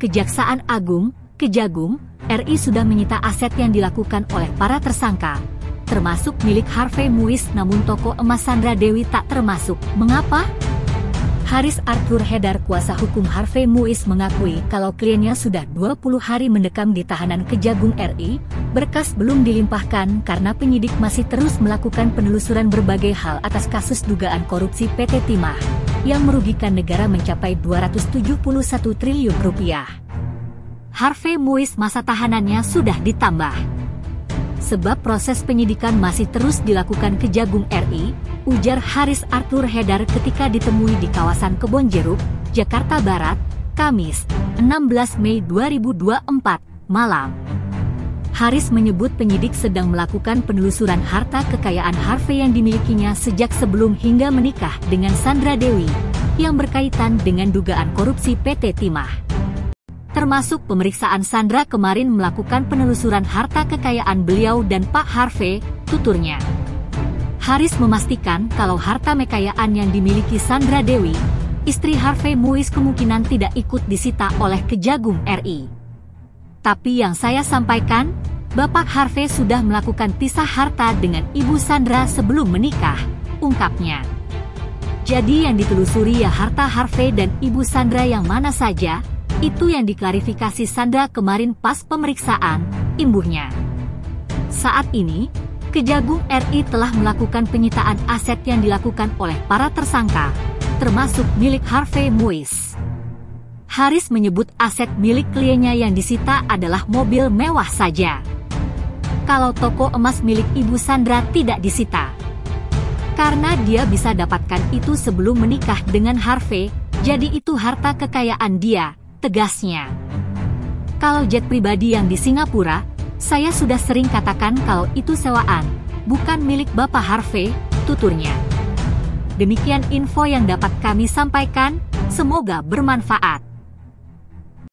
Kejaksaan Agung, Kejagung, RI sudah menyita aset yang dilakukan oleh para tersangka, termasuk milik Harvey Muiz, namun toko emas Sandra Dewi tak termasuk. Mengapa? Haris Arthur Hedar, kuasa hukum Harvey Muiz, mengakui kalau kliennya sudah 20 hari mendekam di tahanan Kejagung RI, berkas belum dilimpahkan karena penyidik masih terus melakukan penelusuran berbagai hal atas kasus dugaan korupsi PT Timah, yang merugikan negara mencapai 271 triliun rupiah. Harvey Muiz masa tahanannya sudah ditambah. Sebab proses penyidikan masih terus dilakukan Kejagung RI, ujar Haris Arthur Hedar ketika ditemui di kawasan Kebonjeruk, Jakarta Barat, Kamis, 16 Mei 2024, malam. Haris menyebut penyidik sedang melakukan penelusuran harta kekayaan Harvey yang dimilikinya sejak sebelum hingga menikah dengan Sandra Dewi, yang berkaitan dengan dugaan korupsi PT Timah. Termasuk pemeriksaan Sandra kemarin melakukan penelusuran harta kekayaan beliau dan Pak Harvey, tuturnya. Haris memastikan kalau harta kekayaan yang dimiliki Sandra Dewi, istri Harvey Muiz, kemungkinan tidak ikut disita oleh Kejagung RI. Tapi yang saya sampaikan, Bapak Harvey sudah melakukan pisah harta dengan Ibu Sandra sebelum menikah, ungkapnya. Jadi yang ditelusuri ya harta Harvey dan Ibu Sandra yang mana saja, itu yang diklarifikasi Sandra kemarin pas pemeriksaan, imbuhnya. Saat ini, Kejagung RI telah melakukan penyitaan aset yang dilakukan oleh para tersangka, termasuk milik Harvey Muiz. Haris menyebut aset milik kliennya yang disita adalah mobil mewah saja. Kalau toko emas milik Ibu Sandra tidak disita. Karena dia bisa dapatkan itu sebelum menikah dengan Harvey, jadi itu harta kekayaan dia, tegasnya. Kalau jet pribadi yang di Singapura, saya sudah sering katakan kalau itu sewaan, bukan milik Bapak Harvey, tuturnya. Demikian info yang dapat kami sampaikan, semoga bermanfaat.